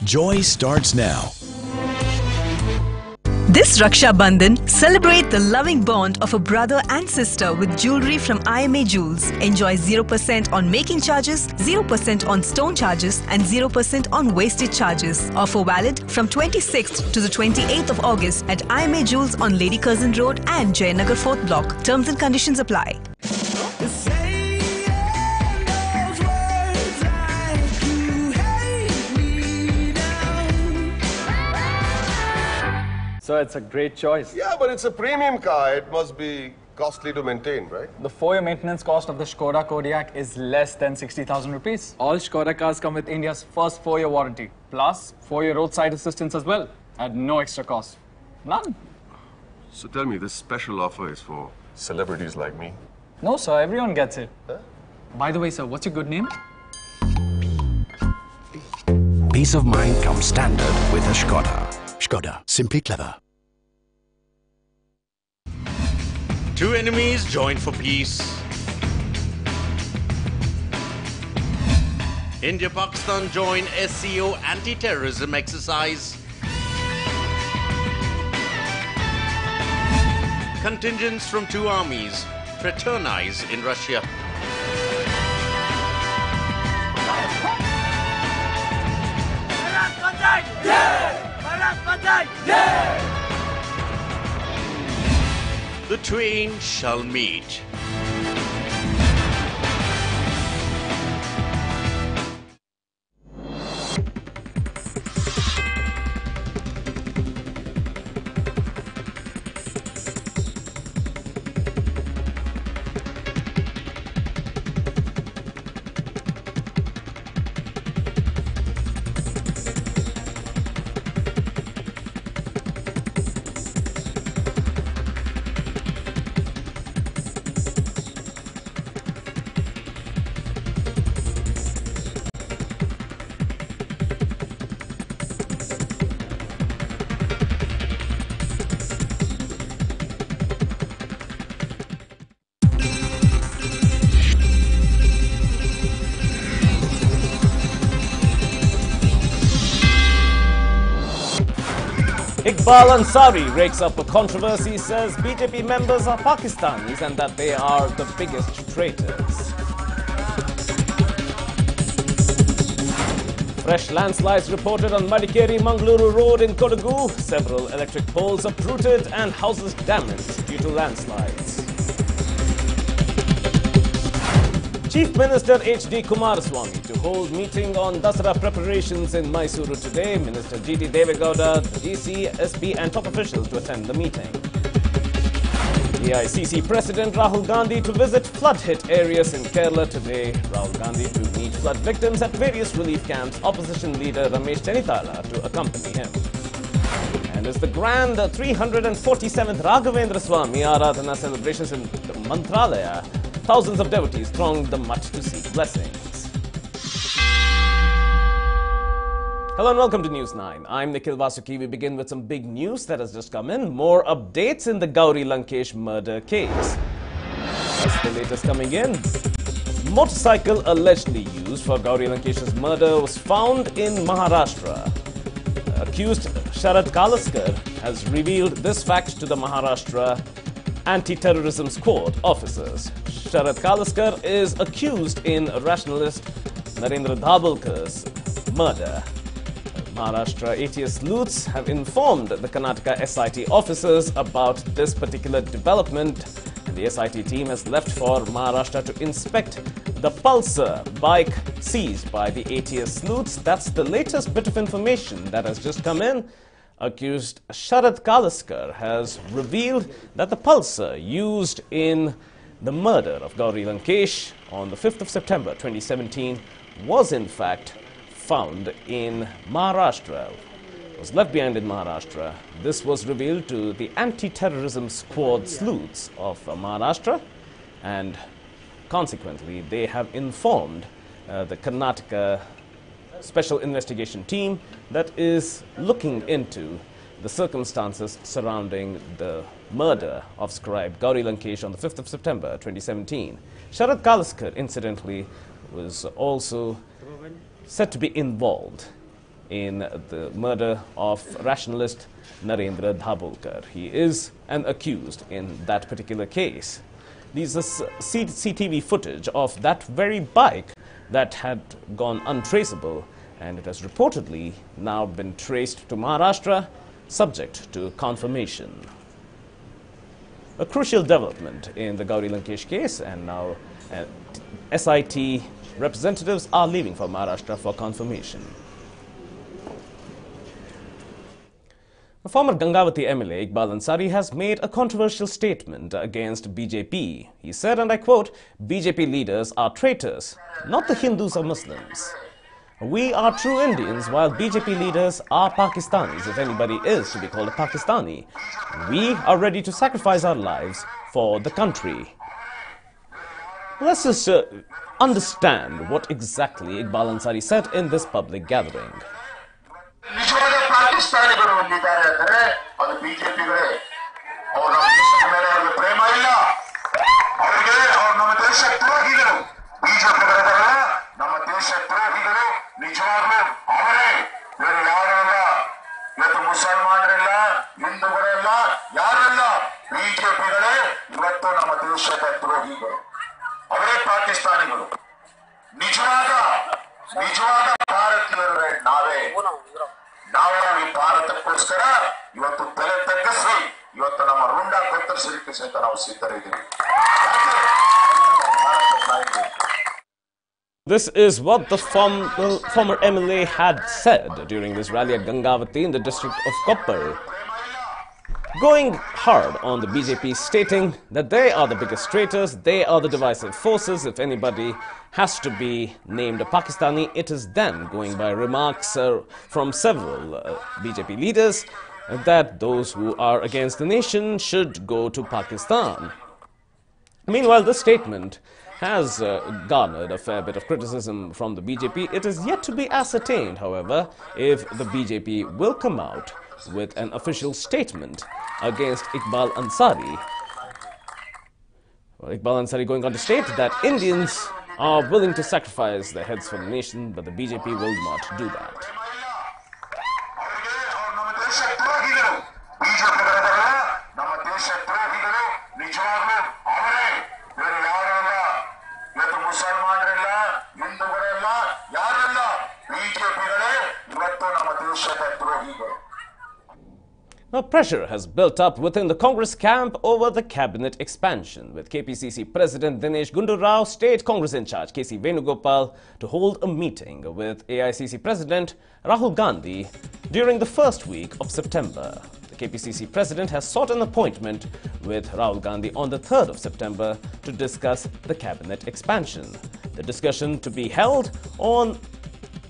Joy starts now. This Raksha Bandhan, celebrate the loving bond of a brother and sister with jewellery from IMA Jewels. Enjoy 0% on making charges, 0% on stone charges and 0% on wastage charges. Offer valid from 26th to the 28th of August at IMA Jewels on Lady Curzon Road and Jayanagar 4th Block. Terms and conditions apply. So it's a great choice. Yeah, but it's a premium car. It must be costly to maintain, right? The 4-year maintenance cost of the Skoda Kodiaq is less than 60,000 rupees. All Skoda cars come with India's first 4-year warranty. Plus, 4-year roadside assistance as well. At no extra cost. None. So tell me, this special offer is for celebrities like me? No, sir. Everyone gets it. Huh? By the way, sir, what's your good name? Peace of mind comes standard with a Skoda. Skoda, simply clever. Two enemies join for peace. India-Pakistan join SCO anti-terrorism exercise. Contingents from two armies fraternize in Russia. The twain shall meet. Iqbal Ansari rakes up a controversy, says BJP members are Pakistanis and that they are the biggest traitors. Fresh landslides reported on Madikeri-Mangaluru Road in Kodagu. Several electric poles uprooted and houses damaged due to landslides. Chief Minister H.D. Kumaraswamy to hold meeting on Dasara preparations in Mysuru today. Minister G.D. Devegowda, the DC, SP and top officials to attend the meeting. AICC President Rahul Gandhi to visit flood-hit areas in Kerala today. Rahul Gandhi to meet flood victims at various relief camps. Opposition leader Ramesh Chenitala to accompany him. And as the grand 347th Raghavendra Swami Aradhana celebrations in Mantralaya, thousands of devotees thronged the mutt to seek blessings. Hello and welcome to News 9. I'm Nikhil Vasuki. We begin with some big news that has just come in. More updates in the Gauri Lankesh murder case. That's the latest coming in. Motorcycle allegedly used for Gauri Lankesh's murder was found in Maharashtra. Accused Sharad Kalaskar has revealed this fact to the Maharashtra Anti-Terrorism Squad officers. Sharad Kalaskar is accused in rationalist Narendra Dhabalkar's murder. Maharashtra ATS sleuths have informed the Karnataka SIT officers about this particular development. And the SIT team has left for Maharashtra to inspect the Pulsar bike seized by the ATS sleuths. That's the latest bit of information that has just come in. Accused Sharad Kalaskar has revealed that the Pulsar used in the murder of Gauri Lankesh on the 5th of September 2017 was in fact found in Maharashtra. It was left behind in Maharashtra. This was revealed to the Anti-Terrorism Squad sleuths of Maharashtra, and consequently they have informed the Karnataka Special Investigation Team that is looking into the circumstances surrounding the murder of scribe Gauri Lankesh on the 5th of September 2017. Sharad Kalaskar, incidentally, was also said to be involved in the murder of rationalist Narendra Dabholkar. He is an accused in that particular case. These are CCTV footage of that very bike that had gone untraceable, and it has reportedly now been traced to Maharashtra, subject to confirmation. A crucial development in the Gauri Lankesh case, and now SIT representatives are leaving for Maharashtra for confirmation. A former Gangavati MLA Iqbal Ansari has made a controversial statement against BJP. He said, and I quote, "BJP leaders are traitors, not the Hindus or Muslims. We are true Indians, while BJP leaders are Pakistanis, if anybody is to be called a Pakistani. We are ready to sacrifice our lives for the country." Let's just understand what exactly Iqbal Ansari said in this public gathering. ನಿಜವಾದ ಪಾಕಿಸ್ತಾನಿಗಳು ಇಲ್ಲಿದ್ದಾರೆ ಅಂದರೆ ಅದು ಬಿಜೆಪಿಗಳೇ. ಅವರು ನಮ್ಮ ದೇಶದ ಮೇಲೆ ಅವರಿಗೆ ಪ್ರೇಮ ಇಲ್ಲ, ಅವರಿಗೆ ಅವರು ನಮ್ಮ ದೇಶ ದ್ರೋಹಿಗಳು. ಬಿಜೆಪಿಗಳಲ್ಲ, ನಮ್ಮ ದೇಶ ದ್ರೋಹಿಗಳು ನಿಜವಾಗ್ಲೂ ಅವರೇ, ಬೇರೆ ಯಾರು ಅಲ್ಲ. ಇವತ್ತು ಮುಸಲ್ಮಾನರಿಲ್ಲ, ಹಿಂದೂಗಳೆಲ್ಲ, ಯಾರಲ್ಲ, ಬಿಜೆಪಿಗಳೇ ಇವತ್ತು ನಮ್ಮ ದೇಶದ ದ್ರೋಹಿಗಳು. ಅವರೇ ಪಾಕಿಸ್ತಾನಿಗಳು. ನಿಜವಾದ ಭಾರತೀಯರೇ ನಾವೇ. ನಾವು ಈ ಭಾರತಕ್ಕೋಸ್ಕರ ಇವತ್ತು ತಲೆ ತಗ್ಗಿಸಿ ಇವತ್ತು ನಮ್ಮ ರುಂಡ ಕತ್ತರಿಸಲಿಕ್ಕೆ ಸಹಿತ ನಾವು ಸಿದ್ಧರಿದ್ದೀವಿ. This is what the former MLA had said during this rally at Gangavati in the district of Koppal, going hard on the BJP, stating that they are the biggest traitors, they are the divisive forces. If anybody has to be named a Pakistani, it is them, going by remarks from several BJP leaders that those who are against the nation should go to Pakistan. Meanwhile, this statement has garnered a fair bit of criticism from the BJP. It is yet to be ascertained, however, if the BJP will come out with an official statement against Iqbal Ansari. Well, Iqbal Ansari going on to state that Indians are willing to sacrifice their heads for the nation, but the BJP will not do that. Now, pressure has built up within the Congress camp over the cabinet expansion, with KPCC President Dinesh Gundu Rao, State Congress in charge KC Venugopal to hold a meeting with AICC President Rahul Gandhi during the first week of September. The KPCC President has sought an appointment with Rahul Gandhi on the 3rd of September to discuss the cabinet expansion. The discussion to be held on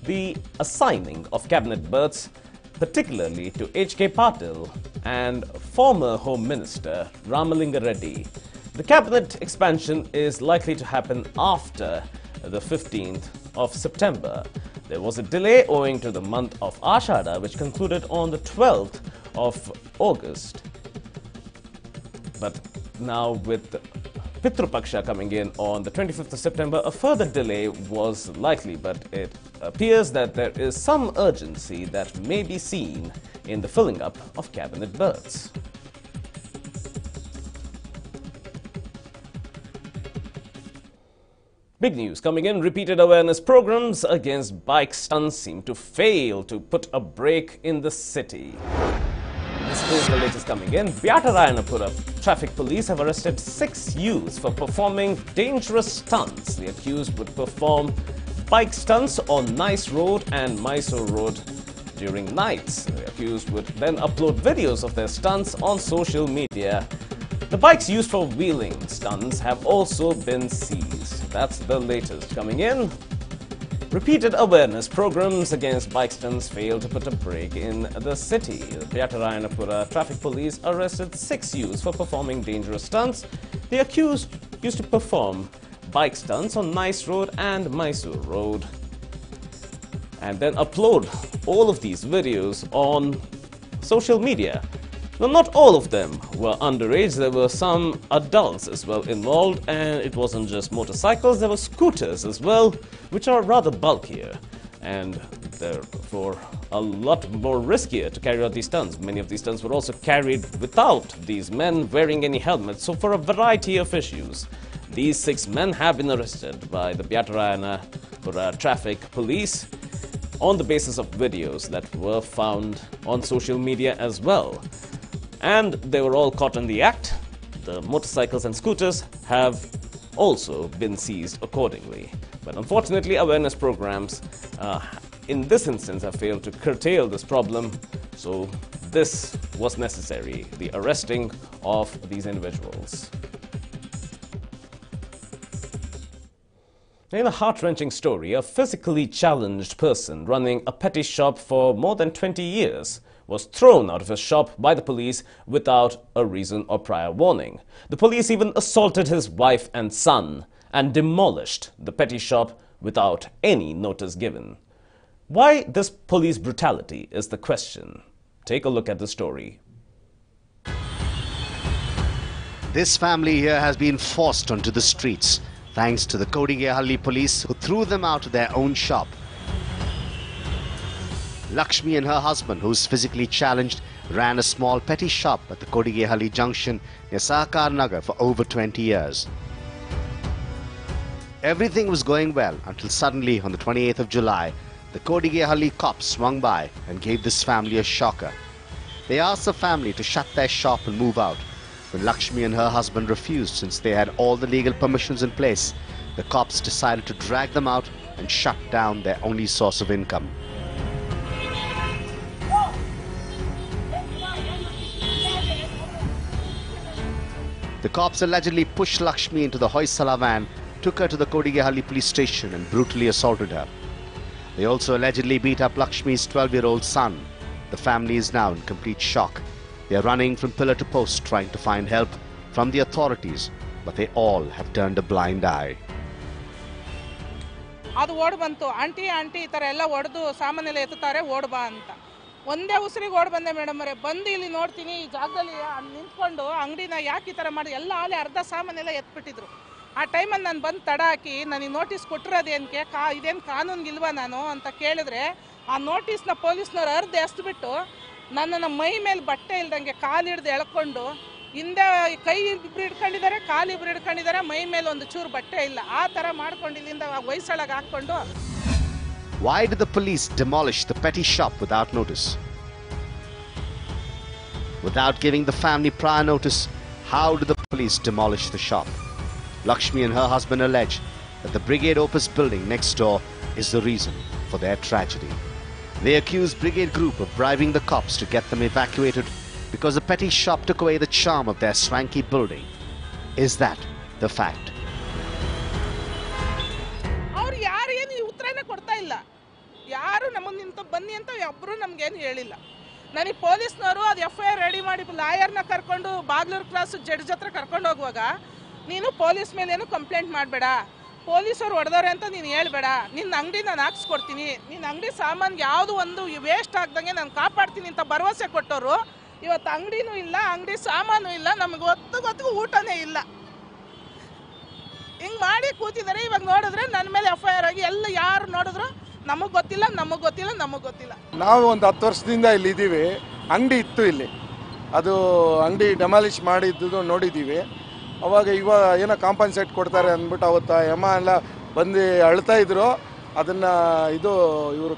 the assigning of cabinet berths, particularly to H.K. Patil and former Home Minister Ramalinga Reddy. The cabinet expansion is likely to happen after the 15th of September. There was a delay owing to the month of Ashada, which concluded on the 12th of August. But now with Pitru Paksha coming in on the 25th of September, a further delay was likely, but it appears that there is some urgency that may be seen in the filling up of cabinet berths. Big news coming in. Repeated awareness programs against bike stunts seem to fail to put a brake in the city. This is the latest coming in. Vyatarayanapura traffic police have arrested 6 youths for performing dangerous stunts. The accused would perform bike stunts on Nice Road and Mysore Road during nights. The accused would then upload videos of their stunts on social media. The bikes used for wheeling stunts have also been seized. That's the latest coming in. Repeated awareness programs against bike stunts failed to put a brake in the city. The Vyatarayanapura traffic police arrested 6 youths for performing dangerous stunts. The accused used to perform bike stunts on Nice Road and Mysore Road and then upload all of these videos on social media. Now, not all of them were underage. There were some adults as well involved, and it wasn't just motorcycles, there were scooters as well, which are rather bulkier. And therefore a lot more riskier to carry out these stunts. Many of these stunts were also carried without these men wearing any helmets. So for a variety of issues, these 6 men have been arrested by the Byatarayana traffic police on the basis of videos that were found on social media as well. And they were all caught in the act. The motorcycles and scooters have also been seized accordingly. But unfortunately, awareness programs in this instance have failed to curtail this problem. So this was necessary, the arresting of these individuals. In a heart-wrenching story, a physically challenged person running a petty shop for more than 20 years was thrown out of his shop by the police without a reason or prior warning. The police even assaulted his wife and son and demolished the petty shop without any notice given. Why this police brutality is the question. Take a look at the story. This family here has been forced onto the streets thanks to the Kodigehalli police, who threw them out of their own shop. Lakshmi and her husband, who is physically challenged, ran a small petty shop at the Kodigehalli junction near Sahakar Nagar for over 20 years. Everything was going well until suddenly on the 28th of July, the Kodigehalli cops swung by and gave this family a shocker. They asked the family to shut their shop and move out. When Lakshmi and her husband refused, since they had all the legal permissions in place, the cops decided to drag them out and shut down their only source of income. The cops allegedly pushed Lakshmi into the Hoysala van, took her to the Kodigehalli police station and brutally assaulted her. They also allegedly beat up Lakshmi's 12-year-old son. The family is now in complete shock. They are running from pillar to post trying to find help from the authorities, but they all have turned a blind eye. ಅದು ಓಡ್ ಬಂತು aunty ಈ ಥರ ಎಲ್ಲ ಹೊಡೆದು ಸಾಮಾನೆಲ್ಲ ಎತ್ತುತ್ತಾರೆ ಓಡ್ ಬಾ ಅಂತ ಒಂದೇ ಉಸಿರಿಗೆ ಓಡ್ ಬಂದೆ ಮೇಡಮ್ ಅವರೇ. ಬಂದು ಇಲ್ಲಿ ನೋಡ್ತೀನಿ ಈ ಜಾಗದಲ್ಲಿ ನಿಂತ್ಕೊಂಡು ಅಂಗಡಿನ ಯಾಕೆ ಈ ಥರ ಮಾಡಿ ಎಲ್ಲ ಆಲೆ ಅರ್ಧ ಸಾಮಾನೆಲ್ಲ ಎತ್ಬಿಟ್ಟಿದ್ರು. ಆ ಟೈಮಲ್ಲಿ ನಾನು ಬಂದು ತಡ ಹಾಕಿ ನನಗೆ ನೋಟಿಸ್ ಕೊಟ್ಟಿರೋದೇನಕ್ಕೆ ಇದೇನು ಕಾನೂನಿಗಿಲ್ವಾ ನಾನು ಅಂತ ಕೇಳಿದ್ರೆ ಆ ನೋಟಿಸ್ನ ಪೊಲೀಸ್ನವ್ರು ಅರ್ಧ ಎಸ್ಬಿಟ್ಟು ನನ್ನನ್ನು ಮೈ ಮೇಲೆ ಬಟ್ಟೆ ಇಲ್ದಂಗೆ ಕಾಲು ಹಿಡ್ದು ಎಳ್ಕೊಂಡು ಹಿಂದೆ ಕೈ ಇಬ್ರು ಹಿಡ್ಕೊಂಡಿದ್ದಾರೆ, ಕಾಲು ಇಬ್ರು ಹಿಡ್ಕೊಂಡಿದ್ದಾರೆ, ಮೈ ಮೇಲೆ ಒಂದು ಚೂರು ಬಟ್ಟೆ ಇಲ್ಲ, ಆ ಥರ ಮಾಡ್ಕೊಂಡು ಇಲ್ಲಿಂದ ವಯಸ್ಸೊಳಗೆ ಹಾಕ್ಕೊಂಡು. Why did the police demolish the petty shop without notice? Without giving the family prior notice, how did the police demolish the shop? Lakshmi and her husband allege that the Brigade Opus building next door is the reason for their tragedy. They accuse Brigade Group of bribing the cops to get them evacuated because the petty shop took away the charm of their swanky building. Is that the fact? ಅವ್ರು ಯಾರು ಏನು ಉತ್ತರನೇ ಕೊಡ್ತಾ ಇಲ್ಲ. ಯಾರು ನಮಗೆ ನಿಂತು ಬನ್ನಿ ಅಂತ ಒಬ್ಬರು ನಮಗೇನು ಹೇಳಿಲ್ಲ. ನನಗೆ ಪೊಲೀಸ್ನವರು ಅದು FIR ರೆಡಿ ಮಾಡಿ ಲಾಯರ್ನ ಕರ್ಕೊಂಡು ಬಾಗ್ಲೂರು ಕ್ಲಾಸ್ ಜಡ್ಜ್ ಹತ್ರ ಕರ್ಕೊಂಡು ಹೋಗುವಾಗ, ನೀನು ಪೊಲೀಸ್ ಮೇಲೇನು ಕಂಪ್ಲೇಂಟ್ ಮಾಡಬೇಡ, ಪೊಲೀಸರು ಹೊಡೆದವ್ರೆ ಅಂತ ನೀನು ಹೇಳ್ಬೇಡ, ನಿನ್ನ ಅಂಗಡಿ ನಾನು ಹಾಕ್ಸ್ಕೊಡ್ತೀನಿ, ನಿನ್ನ ಅಂಗಡಿ ಸಾಮಾನ್ಗೆ ಯಾವುದು ಒಂದು ವೇಸ್ಟ್ ಆಗ್ದಂಗೆ ನಾನು ಕಾಪಾಡ್ತೀನಿ ಅಂತ ಭರವಸೆ ಕೊಟ್ಟವರು ಇವತ್ತು ಅಂಗಡಿನೂ ಇಲ್ಲ, ಅಂಗಡಿ ಸಾಮಾನು ಇಲ್ಲ, ನಮಗೆ ಹೊತ್ತಿಗೆ ಊಟನೇ ಇಲ್ಲ. ಹಿಂಗೆ ಮಾಡಿ ಕೂತಿದ್ದಾರೆ. ಇವಾಗ ನೋಡಿದ್ರೆ ನನ್ನ ಮೇಲೆ FIR ಆಗಿ ಎಲ್ಲ ಯಾರು ನೋಡಿದ್ರು ನಮಗೆ ಗೊತ್ತಿಲ್ಲ, ನಮಗೆ ಗೊತ್ತಿಲ್ಲ, ನಮಗೆ ಗೊತ್ತಿಲ್ಲ. ನಾವು ಒಂದು 10 ವರ್ಷದಿಂದ ಇಲ್ಲಿ ಇದ್ದೀವಿ. ಅಂಗಡಿ ಇತ್ತು ಇಲ್ಲಿ, ಅದು ಅಂಗಡಿ ಡೆಮಾಲಿಷ್ ಮಾಡಿದ್ದು ನೋಡಿದ್ದೀವಿ. ಅವಾಗ ಇವಾಗ ಏನೋ ಕಾಂಪನ್ಸೇಟ್ ಕೊಡ್ತಾರೆ ಅಂದ್ಬಿಟ್ಟು ಅವತ್ತು ಎಮ್ಮ ಎಲ್ಲ ಬಂದು ಅಳ್ತಾ ಇದ್ರು. ಅದನ್ನು ಇವರು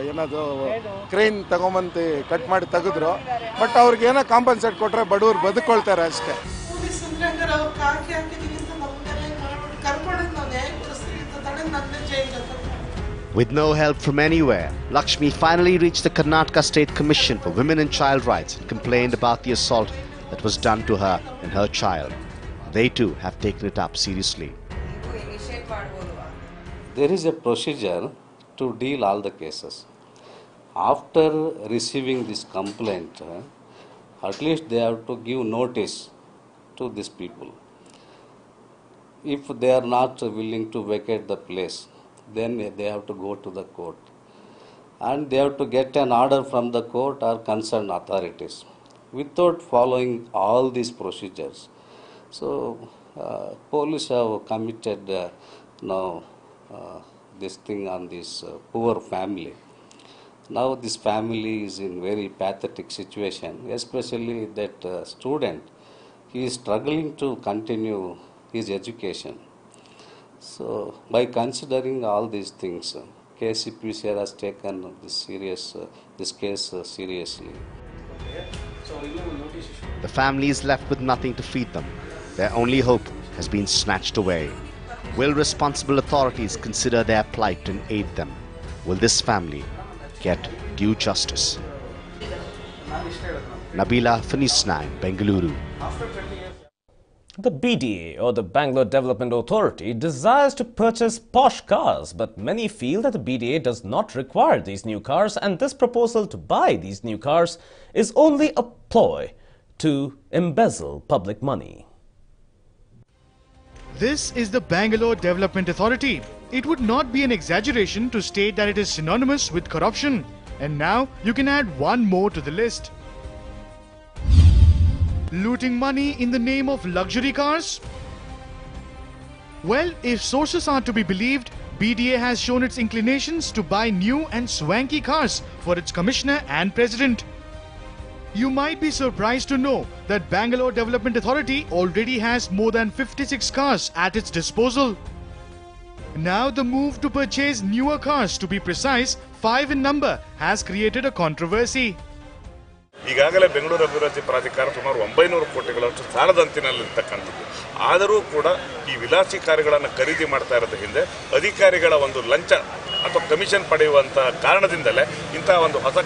ಏನದು ಕ್ರೈನ್ ತಗೊಂಬಂದು ಕಟ್ ಮಾಡಿ ತೆಗೆದ್ರು. ಬಟ್ ಅವ್ರಿಗೆ ಏನೋ ಕಾಂಪನ್ಸೇಟ್ ಕೊಟ್ಟರೆ ಬಡವ್ರು ಬದುಕೊಳ್ತಾರೆ ಅಷ್ಟೇ. With no help from anywhere, Lakshmi finally reached the Karnataka State Commission for Women and Child Rights and complained about the assault that was done to her and her child. They too have taken it up seriously. There is a procedure to deal all the cases. After receiving this complaint, at least they have to give notice to these people. If they are not willing to vacate the place, then they have to go to the court. And they have to get an order from the court or concerned authorities. Without following all these procedures, so police have committed this thing on this poor family. Now this family is in very pathetic situation, especially that student. He is struggling to continue his education. So by considering all these things, KCPCR has taken this case seriously. The family is left with nothing to feed them. Their only hope has been snatched away. Will responsible authorities consider their plight and aid them? Will this family get due justice? Nabila for NEWS9, Bengaluru. The BDA, or the Bangalore Development Authority, desires to purchase posh cars, but many feel that the BDA does not require these new cars, and this proposal to buy these new cars is only a ploy to embezzle public money. This is the Bangalore Development Authority. It would not be an exaggeration to state that it is synonymous with corruption. And now you can add one more to the list. Looting money in the name of luxury cars? Well, if sources are to be believed, BDA has shown its inclinations to buy new and swanky cars for its commissioner and president. You might be surprised to know that Bangalore Development Authority already has more than 56 cars at its disposal. Now the move to purchase newer cars, to be precise, 5 in number, has created a controversy. ಈಗಾಗಲೇ ಬೆಂಗಳೂರು ಅಭಿವೃದ್ಧಿ ಪ್ರಾಧಿಕಾರ ಸುಮಾರು 900 ಕೋಟಿಗಳಷ್ಟು ಸಾಲದಂತಿನಲ್ಲಿರ್ತಕ್ಕಂಥದ್ದು. ಆದರೂ ಕೂಡ ಈ ವಿಲಾಸಿ ಕಾರುಗಳನ್ನು ಖರೀದಿ ಮಾಡ್ತಾ ಇರೋದ್ರ ಹಿಂದೆ ಅಧಿಕಾರಿಗಳ ಒಂದು ಲಂಚ ಅಥವಾ ಕಮಿಷನ್ ಪಡೆಯುವಂತ ಕಾರಣದಿಂದಲೇ ಇಂತಹ ಒಂದು ಹೊಸ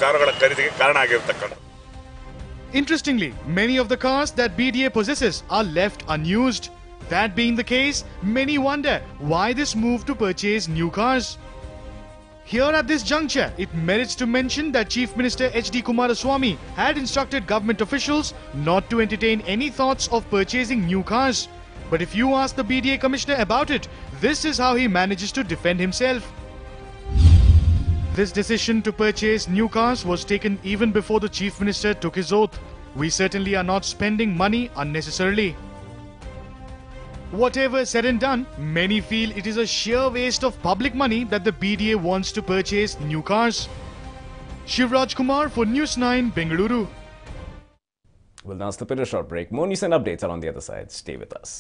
ಕಾರುಗಳ ಖರೀದಿಗೆ ಕಾರಣ ಆಗಿರತಕ್ಕಂಥದ್ದು. Interestingly, many of the cars that BDA possesses are left unused. That being the case, many wonder why this move to purchase new cars. Here at this juncture, it merits to mention that Chief Minister H.D. Kumaraswamy had instructed government officials not to entertain any thoughts of purchasing new cars. But if you ask the BDA Commissioner about it, this is how he manages to defend himself. This decision to purchase new cars was taken even before the Chief Minister took his oath. We certainly are not spending money unnecessarily. Whatever said and done, many feel it is a sheer waste of public money that the BDA wants to purchase new cars. Shivraj Kumar for NEWS9, Bengaluru. We'll now slip in a short break. More news and updates are on the other side. Stay with us.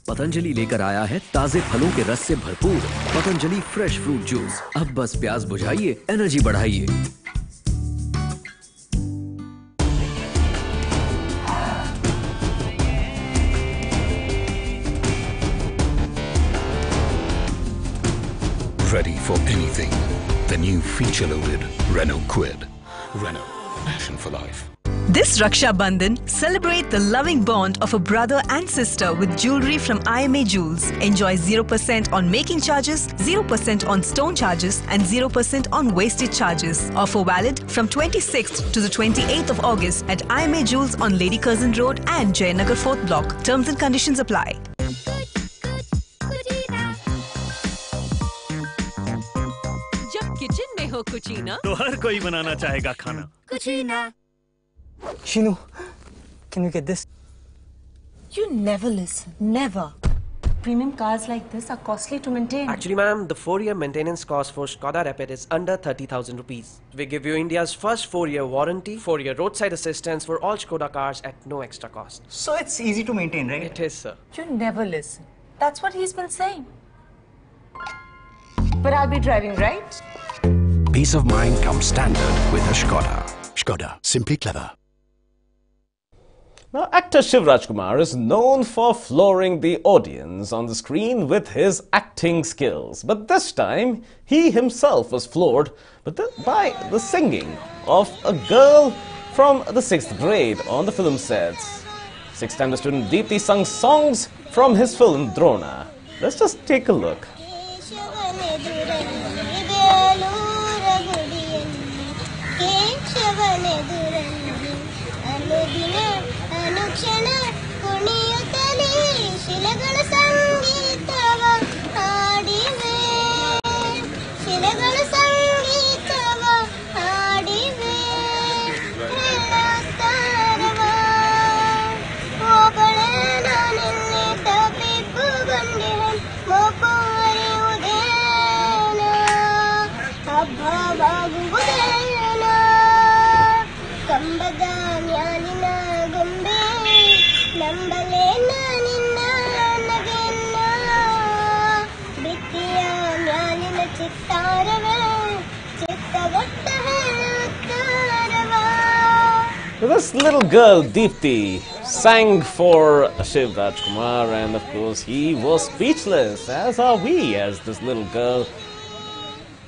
Patanjali लेकर आया है ताजे फलों के रस से भरपूर Patanjali fresh fruit juice. अब बस प्यास बुझाइए, एनर्जी बढ़ाइए। Ready for anything. The new feature-loaded Renault Kwid. Renault, passion for life. This Raksha Bandhan, celebrate the loving bond of a brother and sister with jewelry from IMA Jewels. Enjoy 0% on making charges, 0% on stone charges and 0% on wastage charges. Offer valid from 26th to the 28th of August at IMA Jewels on Lady Curzon Road and Jayanagar 4th Block. Terms and conditions apply. Kitchen में हो कुचीना तो हर कोई बनाना चाहेगा खाना कुचीना Shinu, can you get this? You never listen. Never. Premium cars like this are costly to maintain. Actually, ma'am, the 4-year maintenance cost for Skoda Rapid is under 30,000 rupees. We give you India's first 4-year warranty, 4-year roadside assistance for all Skoda cars at no extra cost. So it's easy to maintain, right? It is, sir. You never listen. That's what he's been saying. But I'll be driving, right? Peace of mind comes standard with a Skoda. Skoda, simply clever. Now, actor Shivraj Kumar is known for flooring the audience on the screen with his acting skills. But this time, he himself was floored by the singing of a girl from the 6th grade on the film sets. 6th standard student Deepthi sung songs from his film Drona. Let's just take a look. This little girl, Deepthi, sang for Shiv Rajkumar, and of course he was speechless, as are we, as this little girl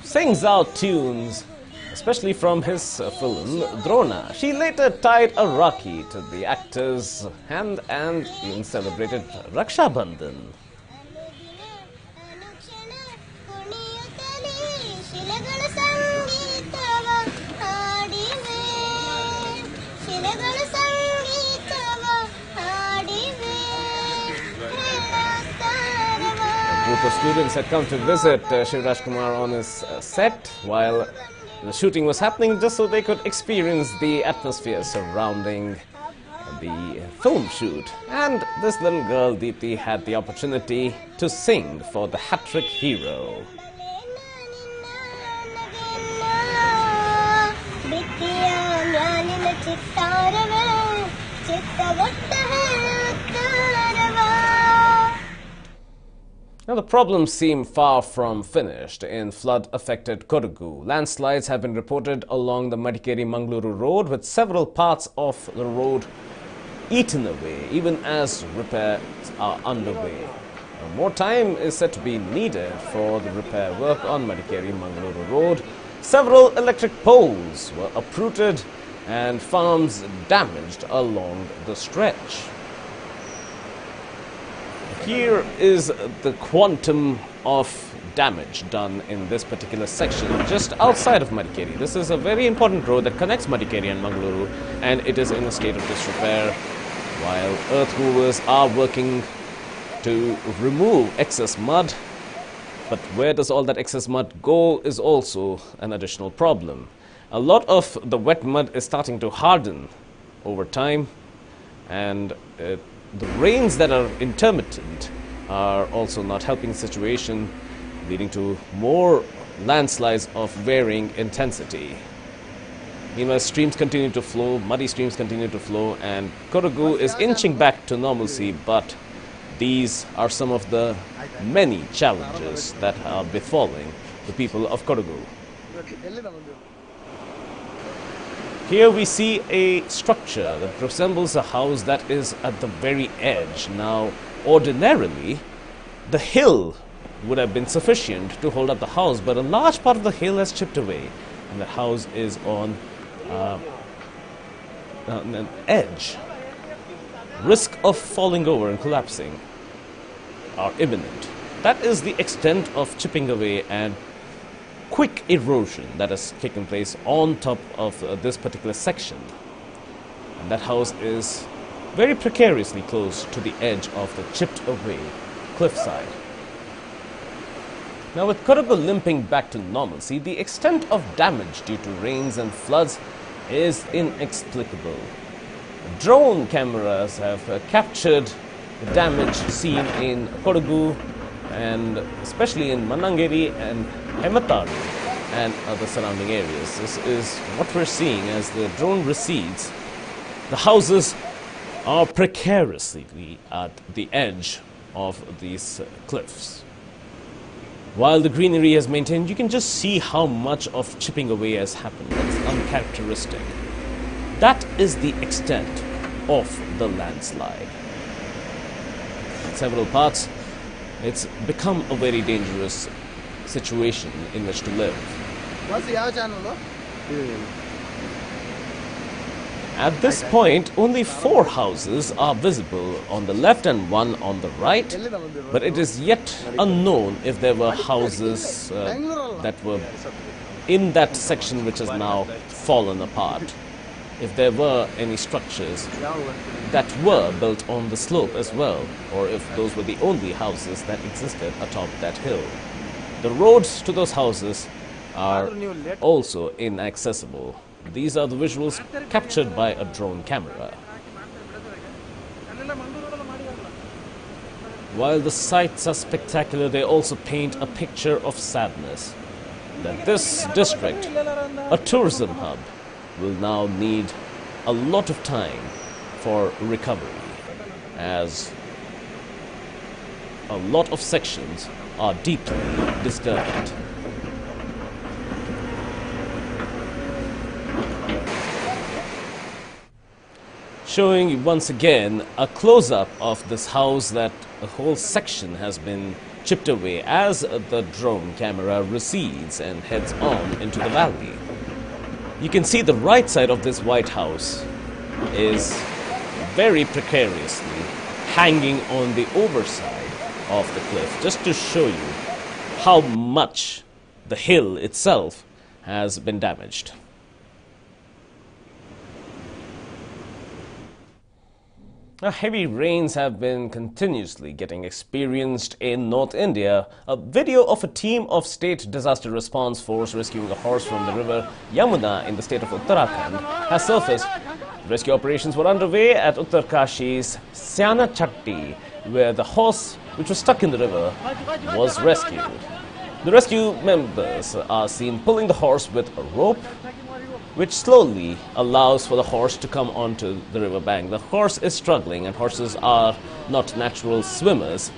sings out tunes, especially from his film Drona. She later tied a Rakhi to the actor's hand and even celebrated Raksha Bandhan. A group of students had come to visit Shiv Rajkumar on his set while the shooting was happening, just so they could experience the atmosphere surrounding the film shoot. And this little girl, Deepthi, had the opportunity to sing for the hat-trick hero. Now, the problems seem far from finished in flood-affected Kodagu. Landslides have been reported along the Madikeri-Mangaluru road, with several parts of the road eaten away, even as repairs are underway. More time is said to be needed for the repair work on Madikeri-Mangaluru road. Several electric poles were uprooted and farms damaged along the stretch. Here is the quantum of damage done in this particular section just outside of Madikeri. This is a very important road that connects Madikeri and Mangaluru, and it is in a state of disrepair, while earth movers are working to remove excess mud. But where does all that excess mud go is also an additional problem. A lot of the wet mud is starting to harden over time, and the rains that are intermittent are also not helping the situation, leading to more landslides of varying intensity. Meanwhile, streams continue to flow, muddy streams continue to flow, and Kodagu is inching back to normalcy, but these are some of the many challenges that are befalling the people of Kodagu. Here we see a structure that resembles a house that is at the very edge. Now, ordinarily, the hill would have been sufficient to hold up the house, but a large part of the hill has chipped away, and the house is on an edge. Risk of falling over and collapsing are imminent. That is the extent of chipping away and quick erosion that has taken place on top of this particular section. And that house is very precariously close to the edge of the chipped away cliffside. Now, with Kodagu limping back to normalcy, the extent of damage due to rains and floods is inexplicable. Drone cameras have captured the damage seen in Kodagu, and especially in Manangeri and Hemataru and other surrounding areas. This is what we're seeing as the drone recedes. The houses are precariously at the edge of these cliffs. While the greenery is maintained, you can just see how much of chipping away has happened. That's uncharacteristic. That is the extent of the landslide. In several parts, it's become a very dangerous situation in which to live. What's the channel? At this point, only 4 houses are visible on the left and 1 on the right, but it is yet unknown if there were houses that were in that section which has now fallen apart. If there were any structures that were built on the slope as well, or if those were the only houses that existed atop that hill. The roads to those houses are also inaccessible. These are the visuals captured by a drone camera. While the sights are spectacular, they also paint a picture of sadness. That this district, a tourism hub, will now need a lot of time for recovery, as a lot of sections are deeply disturbed. showing you once again a close-up of this house that a whole section has been chipped away as the drone camera recedes and heads on into the valley. You can see the right side of this White House is very precariously hanging on the overside of the cliff, just to show you how much the hill itself has been damaged. Now, heavy rains have been continuously getting experienced in North India. A video of a team of State Disaster Response Force rescuing a horse from the river Yamuna in the state of Uttarakhand has surfaced. Rescue operations were underway at Uttarkashi's Syana Chatti, where the horse, which was stuck in the river, was rescued. The rescue members are seen pulling the horse with a rope, which slowly allows for the horse to come onto the riverbank. The horse is struggling, and horses are not natural swimmers,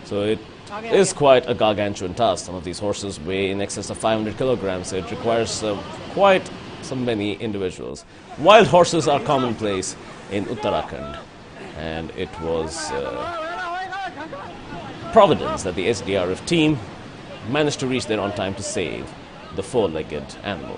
so it is quite a gargantuan task. Some of these horses weigh in excess of 500 kilograms, so it requires quite so many individuals. Wild horses are commonplace in Uttarakhand, and it was providence that the SDRF team managed to reach there on time to save the four-legged animal.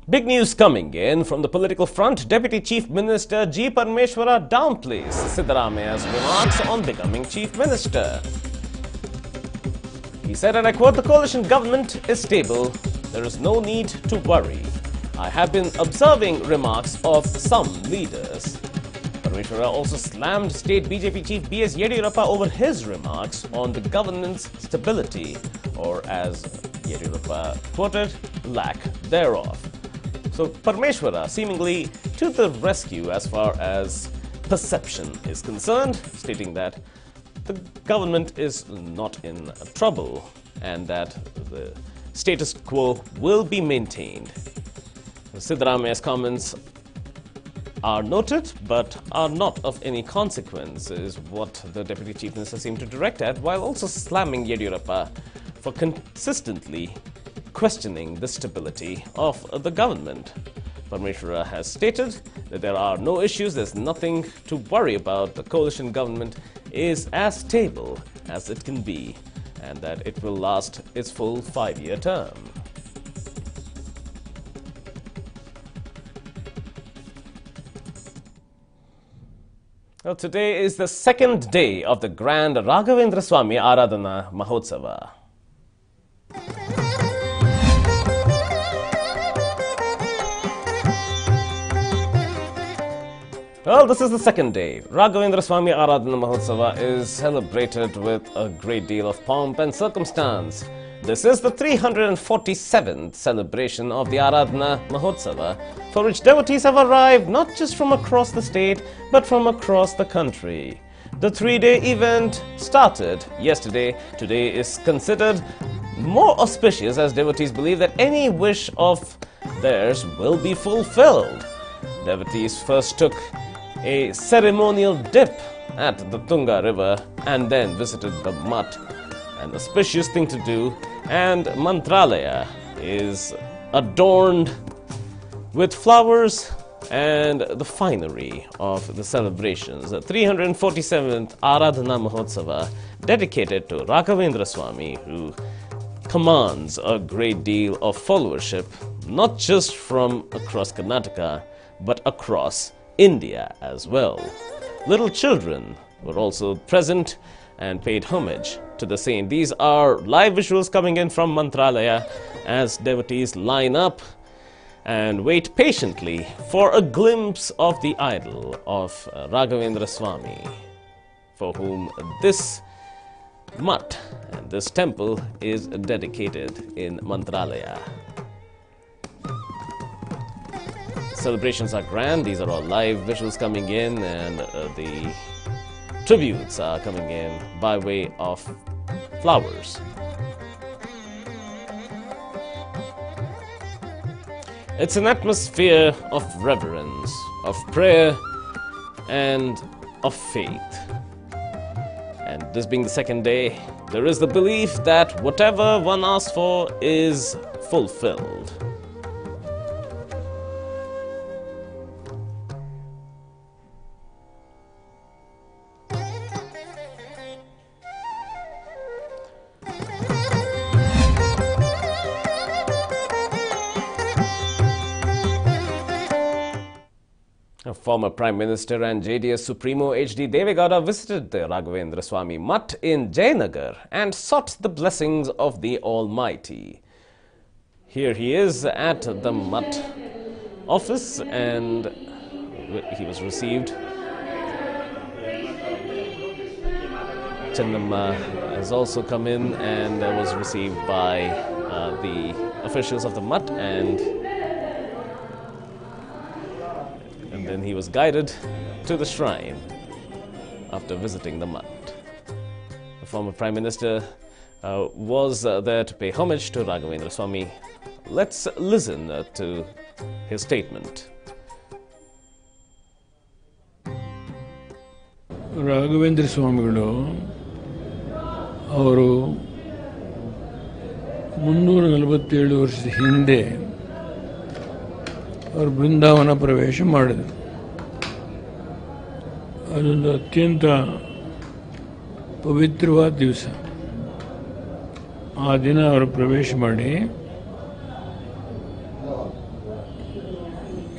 Big news coming in from the political front. Deputy Chief Minister G. Parmeshwara downplays Siddaramaia's remarks on becoming Chief Minister. He said, and I quote, "The coalition government is stable. There is no need to worry. I have been observing remarks of some leaders." Parmeshwara also slammed state BJP chief B.S. Yediyurappa over his remarks on the government's stability, or as Yediyurappa quoted, lack thereof. So Parmeshwara seemingly to the rescue as far as perception is concerned, stating that the government is not in trouble and that the status quo will be maintained. Siddaramaia's comments are noted but are not of any consequence, is what the Deputy Chief Minister seemed to direct at, while also slamming Yediyurappa for consistently questioning the stability of the government. Parmeshwara has stated that there are no issues, there's nothing to worry about. The coalition government is as stable as it can be, and that it will last its full 5-year term. Well, today is the second day of the grand Raghavendra Swami Aradhana Mahotsava. Well, this is the second day. Raghavendra Swami Aradhana Mahotsava is celebrated with a great deal of pomp and circumstance. This is the 347th celebration of the Aradhana Mahotsava, for which devotees have arrived not just from across the state, but from across the country. The 3-day event started yesterday. Today is considered more auspicious as devotees believe that any wish of theirs will be fulfilled. Devotees first took a ceremonial dip at the Tunga River and then visited the mutt, an auspicious thing to do, and Mantralaya is adorned with flowers and the finery of the celebrations. The 347th Aradhana Mahotsava dedicated to Raghavendra Swami, who commands a great deal of followership, not just from across Karnataka, but across India as well. Little children were also present and paid homage to the saint. These are live visuals coming in from Mantralaya as devotees line up and wait patiently for a glimpse of the idol of Raghavendra Swami, for whom this mutt and this temple is dedicated in Mantralaya. Celebrations are grand. These are all live visuals coming in, and the tributes are coming in by way of flowers. It's an atmosphere of reverence, of prayer, and of faith. And this being the second day, there is the belief that whatever one asks for is fulfilled. Former Prime Minister and JDS Supremo H.D. Devegowda visited the Raghavendra Swami Mutt in Jayanagar and sought the blessings of the Almighty. Here he is at the Mutt office, and he was received. Chennamma has also come in and was received by the officials of the Mutt, and then he was guided to the shrine after visiting the Mutt. The former Prime Minister was there to pay homage to Raghavendra Swami. Let's listen to his statement. Raghavendra ಸ್ವಾಮಿಗಳು ಅವರು 347 ವರ್ಷದ ಹಿಂದೆ ಅವರು ಬೃಂದಾವನ ಪ್ರವೇಶ ಮಾಡಿದರು. ಅದೊಂದು ಅತ್ಯಂತ ಪವಿತ್ರವಾದ ದಿವಸ. ಆ ದಿನ ಅವರು ಪ್ರವೇಶ ಮಾಡಿ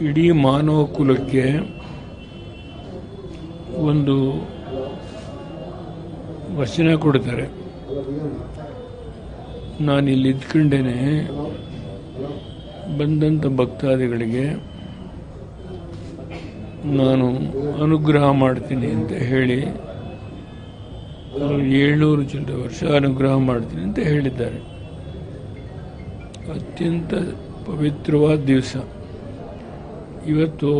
ಇಡೀ ಮಾನವ ಕುಲಕ್ಕೆ ಒಂದು ವಚನ ಕೊಡ್ತಾರೆ. ನಾನು ಇಲ್ಲಿ ಇದ್ಕೊಂಡೇನೆ ಬಂದಂಥ ಭಕ್ತಾದಿಗಳಿಗೆ ನಾನು ಅನುಗ್ರಹ ಮಾಡ್ತೀನಿ ಅಂತ ಹೇಳಿ 700 ಚಿಲ್ಲರೆ ವರ್ಷ ಅನುಗ್ರಹ ಮಾಡ್ತೀನಿ ಅಂತ ಹೇಳಿದ್ದಾರೆ. ಅತ್ಯಂತ ಪವಿತ್ರವಾದ ದಿವಸ. ಇವತ್ತು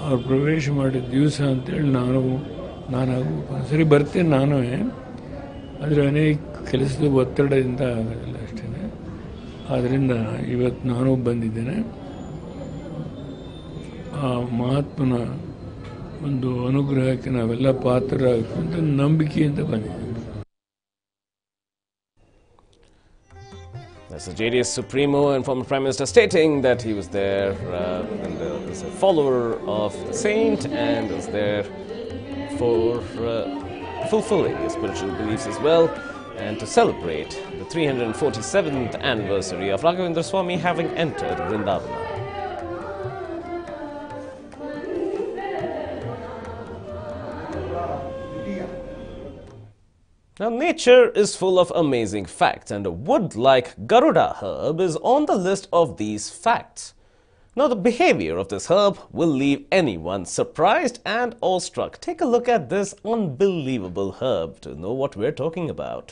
ಅವ್ರು ಪ್ರವೇಶ ಮಾಡಿದ ದಿವಸ ಅಂತೇಳಿ ನಾನು ಒಂದ್ಸರಿ ಬರ್ತೇನೆ ನಾನು, ಆದರೆ ಅನೇಕ ಕೆಲಸದ ಒತ್ತಡದಿಂದ ಆಗೋದಿಲ್ಲ ಅಷ್ಟೇ. ಆದ್ದರಿಂದ ಇವತ್ತು ನಾನು ಬಂದಿದ್ದೇನೆ. ಆ ಮಹಾತ್ಮನ ಒಂದು ಅನುಗ್ರಹಕ್ಕೆ ನಾವೆಲ್ಲ ಪಾತ್ರರಾಗಬೇಕು ಅಂತ ನಂಬಿಕೆಯಿಂದ ಬಂದಿದ್ದೇನೆ. That's the JDS Supremo and former Prime Minister stating that he was there and is a follower of the saint and is there for fulfilling his spiritual beliefs as well, and to celebrate the 347th anniversary of Raghavendra Swami having entered Vrindavana. Now, nature is full of amazing facts, and a wood like Garuda herb is on the list of these facts. Now, the behavior of this herb will leave anyone surprised and awestruck. Take a look at this unbelievable herb to know what we're talking about.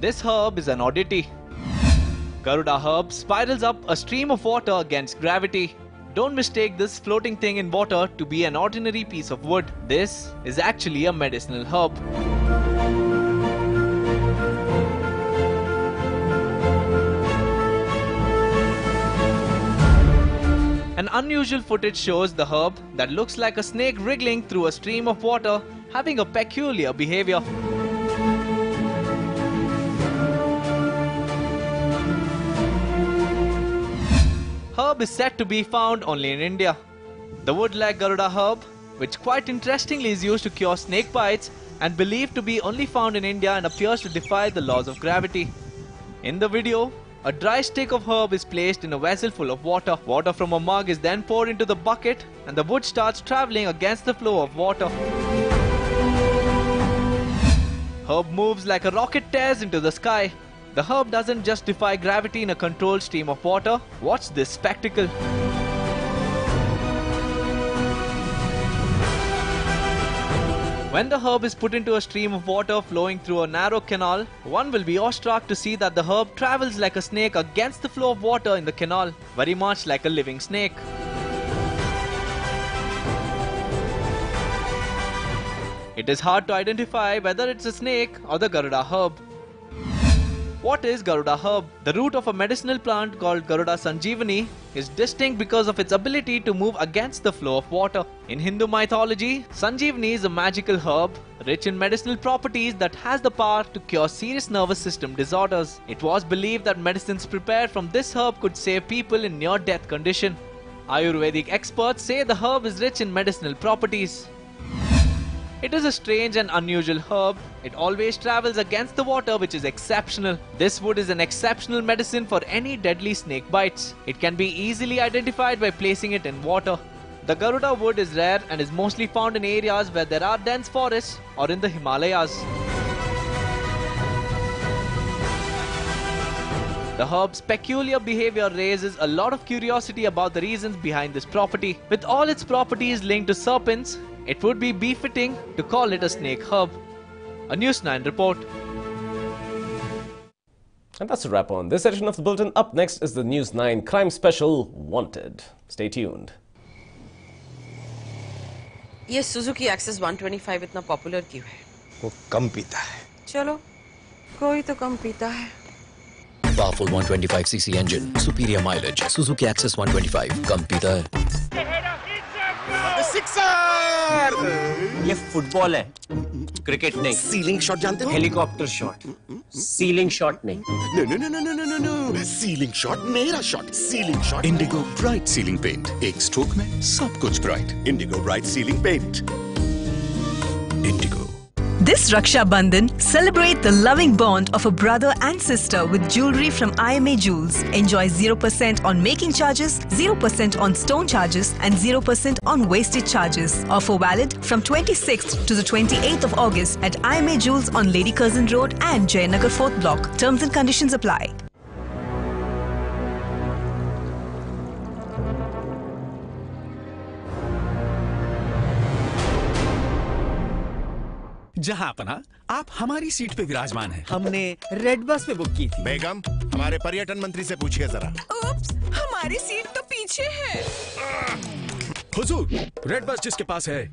This herb is an oddity. Garuda herb spirals up a stream of water against gravity. Don't mistake this floating thing in water to be an ordinary piece of wood. This is actually a medicinal herb. An unusual footage shows the herb that looks like a snake wriggling through a stream of water, having a peculiar behavior. Herb is said to be found only in India. The wood-like Garuda herb, which quite interestingly is used to cure snake bites and believed to be only found in India and appears to defy the laws of gravity. In the video, a dry stick of herb is placed in a vessel full of water. Water from a mug is then poured into the bucket and the wood starts traveling against the flow of water. Herb moves like a rocket tears into the sky. The herb doesn't just defy gravity in a controlled stream of water. Watch this spectacle. When the herb is put into a stream of water flowing through a narrow canal, one will be awestruck to see that the herb travels like a snake against the flow of water in the canal, very much like a living snake. It is hard to identify whether it's a snake or the Garuda herb. What is Garuda herb? The root of a medicinal plant called Garuda Sanjeevani is distinct because of its ability to move against the flow of water. In Hindu mythology, Sanjeevani is a magical herb rich in medicinal properties that has the power to cure serious nervous system disorders. It was believed that medicines prepared from this herb could save people in near-death condition. Ayurvedic experts say the herb is rich in medicinal properties. It is a strange and unusual herb. It always travels against the water, which is exceptional. This wood is an exceptional medicine for any deadly snake bites. It can be easily identified by placing it in water. The Garuda wood is rare and is mostly found in areas where there are dense forests or in the Himalayas. The herb's peculiar behavior raises a lot of curiosity about the reasons behind this property. With all its properties linked to serpents, it would be befitting to call it a snake herb. A NEWS9 report. And that's a wrap on this edition of the Bulletin. Up next is the NEWS9 crime special, Wanted. Stay tuned. ये Suzuki access 125 इतना popular क्यों है? वो कम पीता है। चलो, कोई तो कम पीता है। Powerful 125cc engine, superior mileage. Suzuki Access 125, कम पीता है। सिक्सर! ये फुटबॉल है, क्रिकेट नहीं। सीलिंग शॉट जानते हो? हेलीकॉप्टर शॉट, सीलिंग शॉट नहीं। नो, सीलिंग शॉट मेरा shot, ceiling shot. Indigo bright ceiling paint, एक स्ट्रोक में सब कुछ bright. Indigo bright ceiling paint. Indigo. This Raksha Bandhan, celebrate the loving bond of a brother and sister with jewelry from IMA Jewels. Enjoy 0% on making charges, 0% on stone charges and 0% on wastage charges. Offer valid from 26th to the 28th of August at IMA Jewels on Lady Curzon Road and Jayanagar 4th Block. Terms and conditions apply. जहां अपना आप हमारी seat पे विराजमान हैं। हमने red bus पे book की थी। बेगम, हमारे पर्यटन मंत्री से पूछिए जरा। Oops, हमारी सीट तो पीछे है। हुजूर, रेड बस जिसके पास है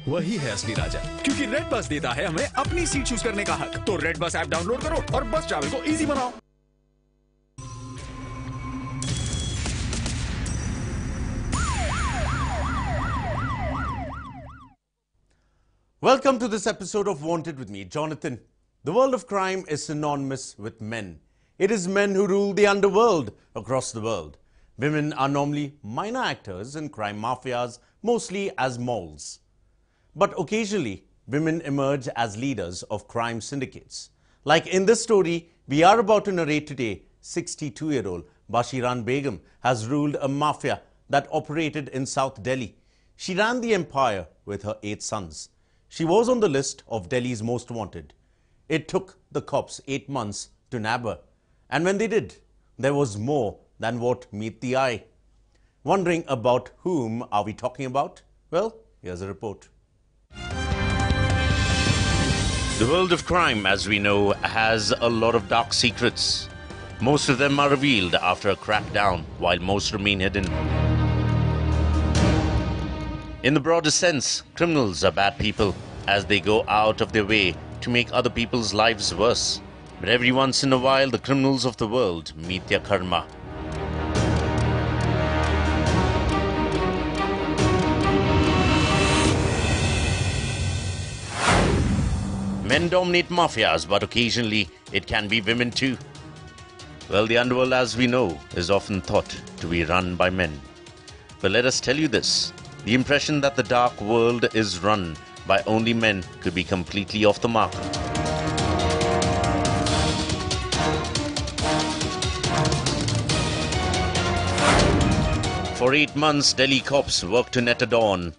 वही है असली राजा, क्योंकि रेड बस देता है हमें अपनी सीट चूज करने का हक। तो रेड बस ऐप डाउनलोड करो और बस ट्रैवल को इजी बनाओ। Welcome to this episode of Wanted with me, Jonathan. The world of crime is synonymous with men. It is men who rule the underworld across the world. Women are normally minor actors in crime mafias, mostly as moles. But occasionally, women emerge as leaders of crime syndicates. Like in this story we are about to narrate today, 62-year-old Bashiran Begum has ruled a mafia that operated in South Delhi. She ran the empire with her 8 sons. She was on the list of Delhi's most wanted. It took the cops 8 months to nab her. And when they did, there was more than what meet the eye. Wondering about whom are we talking about? Well, here's a report. The world of crime, as we know, has a lot of dark secrets. Most of them are revealed after a crackdown, while most remain hidden. In the broader sense, criminals are bad people, as they go out of their way to make other people's lives worse. But every once in a while, the criminals of the world meet their karma. Men dominate mafias, but occasionally it can be women too. Well, the underworld, as we know, is often thought to be run by men. But let us tell you this. The impression that the dark world is run by only men could be completely off the mark. For 8 months, Delhi cops worked to net a dawn.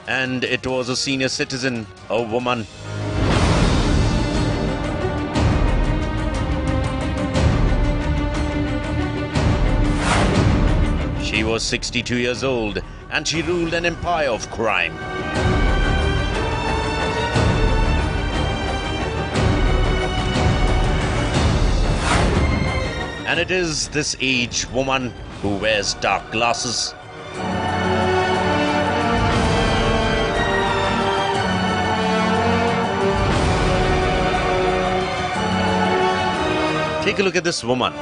And it was a senior citizen, a woman. She was 62 years old and she ruled an empire of crime. And it is this aged woman who wears dark glasses. Take a look at this woman.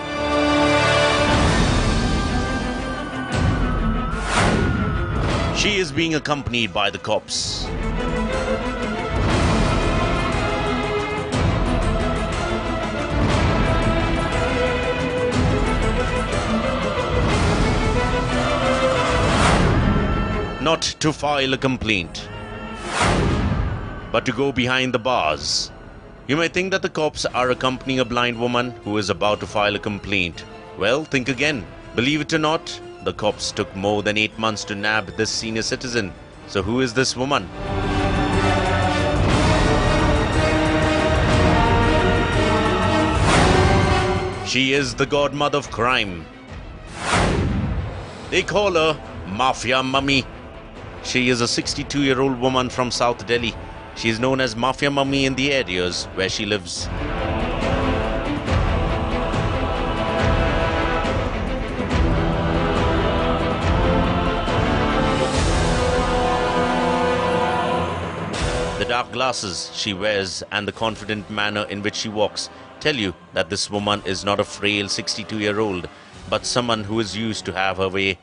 She is being accompanied by the cops. Not to file a complaint, but to go behind the bars. You may think that the cops are accompanying a blind woman who is about to file a complaint. Well, think again. Believe it or not, the cops took more than 8 months to nab this senior citizen. So who is this woman? She is the godmother of crime. They call her Mafia Mummy. She is a 62-year-old woman from South Delhi. She is known as Mafia Mummy in the areas where she lives. The dark glasses she wears and the confident manner in which she walks tell you that this woman is not a frail 62-year-old, but someone who is used to have her way.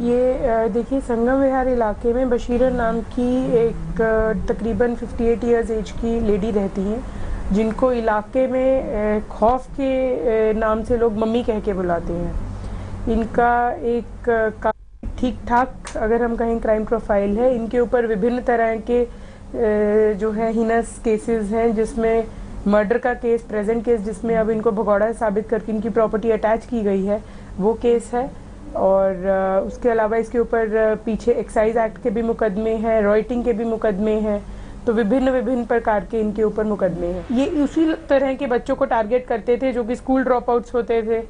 ये देखिए संगम विहार इलाके में बशीरन नाम की एक तकरीबन 58 years as की lady रहती हैं जिनको इलाके में खौफ के नाम से लोग मम्मी कह के बुलाते हैं। इनका एक ठीक ठाक अगर हम कहें क्राइम प्रोफाइल है। इनके ऊपर विभिन्न तरह के जो है हिनस केसेस हैं, जिसमें मर्डर का केस, प्रेजेंट केस जिसमें अब इनको भगौड़ा साबित करके इनकी प्रॉपर्टी अटैच की गई है, वो केस है। और उसके अलावा इसके ऊपर पीछे एक्साइज एक्ट के भी मुकदमे हैं, रॉयटिंग के भी मुकदमे हैं। तो विभिन्न प्रकार के इनके ऊपर मुकदमे हैं। ये उसी तरह के बच्चों को टारगेट करते थे जो कि स्कूल ड्रॉप आउट्स होते थे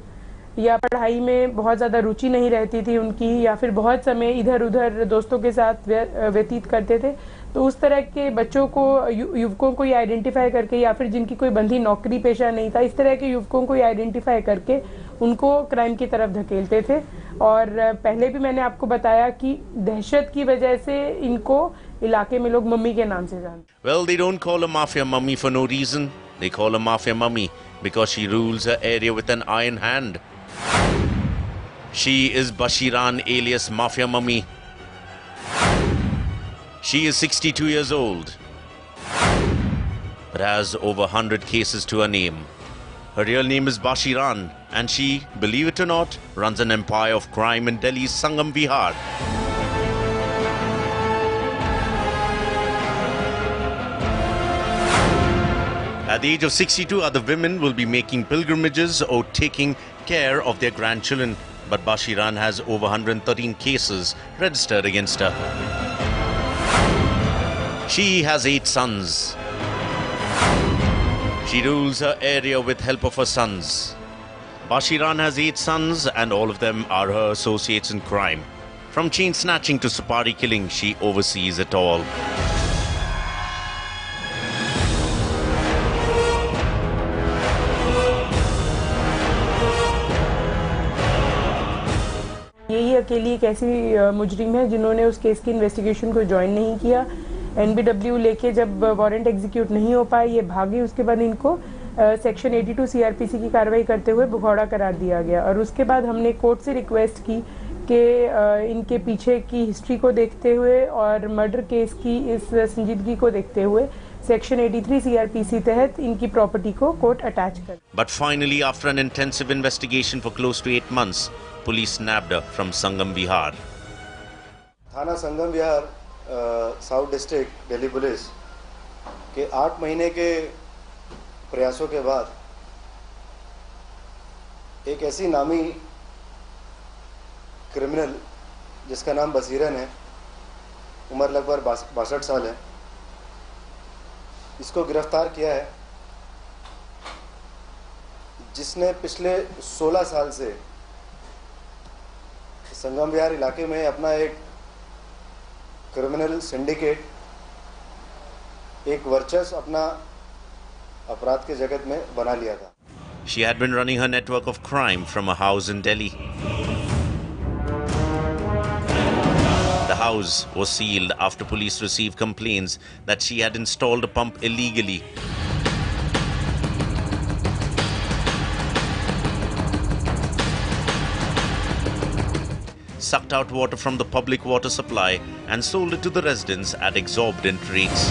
या पढ़ाई में बहुत ज़्यादा रुचि नहीं रहती थी उनकी, या फिर बहुत समय इधर उधर दोस्तों के साथ व्यतीत करते थे। तो उस तरह के बच्चों को, युवकों को ये आइडेंटिफाई करके, या फिर जिनकी कोई बंधी नौकरी पेशा नहीं था, इस तरह के युवकों को ये आइडेंटिफाई करके उनको क्राइम की तरफ धकेलते थे। और पहले भी मैंने आपको बताया कि दहशत की वजह से इनको इलाके में लोग मम्मी के नाम से जानते हैं। Well, they don't call her Mafia Mummy for no reason. They call her Mafia Mummy because she rules her area with an iron hand. She is Bashiran alias Mafia Mummy. She is 62 years old, but has over 100 cases to her name. Her real name is Bashiran, and she, believe it or not, runs an empire of crime in Delhi's Sangam Vihar. At the age of 62, other women will be making pilgrimages or taking care of their grandchildren, but Bashiran has over 113 cases registered against her. She has 8 sons. She rules her area with help of her sons. Bashiran has 8 sons and all of them are her associates in crime. From chain snatching to sapari killing, she oversees it all. यही अकेली एक ऐसी मुजरिम है जिन्होंने उस case की investigation को ज्वाइन नहीं किया। एनबीडब्ल्यू लेके जब वारंट एग्जीक्यूट नहीं हो पाए, ये भागी। उसके बाद इनको सेक्शन 82 सीआरपीसी की कार्रवाई करते हुए भगौड़ा करार दिया गया। और उसके बाद हमने कोर्ट से रिक्वेस्ट की कि इनके पीछे की हिस्ट्री को देखते हुए और मर्डर केस की इस संजीदगी को देखते हुए सेक्शन 83 सीआरपीसी तहत इनकी प्रॉपर्टी को कोर्ट अटैच कर। But finally, after an intensive investigation for close to 8 months, police nabbed her from Sangam Vihar. थाना संगम विहार साउथ डिस्ट्रिक्ट दिल्ली पुलिस के 8 महीने के प्रयासों के बाद एक ऐसी नामी क्रिमिनल जिसका नाम बसीरन है, उम्र लगभग 62 साल है, इसको गिरफ्तार किया है, जिसने पिछले 16 साल से संगम विहार इलाके में अपना एक क्रिमिनल सिंडिकेट, एक वर्चस्व अपना अपराध के जगत में बना लिया था। She had been running her network of crime from a house in Delhi. The house was sealed after police received complaints that she had installed a pump illegally. sucked out water from the public water supply and sold it to the residents at exorbitant rates.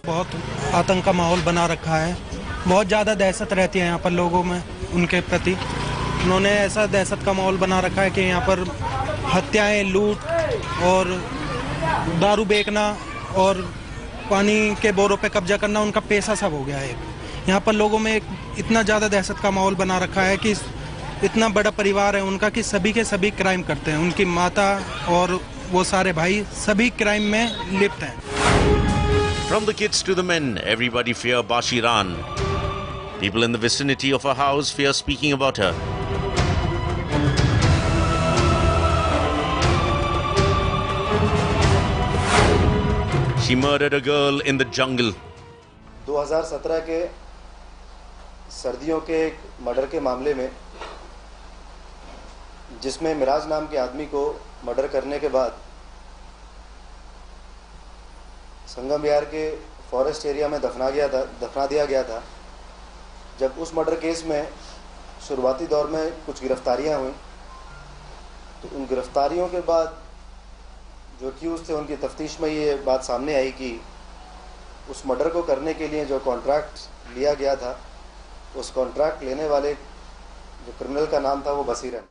बहुत आतंक का माहौल बना रखा है, बहुत ज़्यादा दहशत रहती है यहाँ पर लोगों में उनके प्रति। उन्होंने ऐसा दहशत का माहौल बना रखा है कि यहाँ पर हत्याएं, लूट और दारू बेचना और पानी के बोरों पे कब्जा करना उनका पेशा सब हो गया है। यहाँ पर लोगों में इतना ज़्यादा दहशत का माहौल बना रखा है कि इतना बड़ा परिवार है उनका कि सभी के सभी क्राइम करते हैं। उनकी माता और वो सारे भाई सभी क्राइम में लिप्त हैं। From the kids to the men, everybody fear Bashiran. People in the vicinity of her house fear speaking about her. She murdered a girl in the jungle. 2017 के सर्दियों के एक मर्डर के मामले में, जिसमें मिराज नाम के आदमी को मर्डर करने के बाद संगम विहार के फॉरेस्ट एरिया में दफना दिया गया था। जब उस मर्डर केस में शुरुआती दौर में कुछ गिरफ्तारियां हुई, तो उन गिरफ्तारियों के बाद जो एक्यूज थे उनकी तफ्तीश में ये बात सामने आई कि उस मर्डर को करने के लिए जो कॉन्ट्रैक्ट लिया गया था, उस कॉन्ट्रैक्ट लेने वाले जो क्रिमिनल का नाम था वो बशीरन।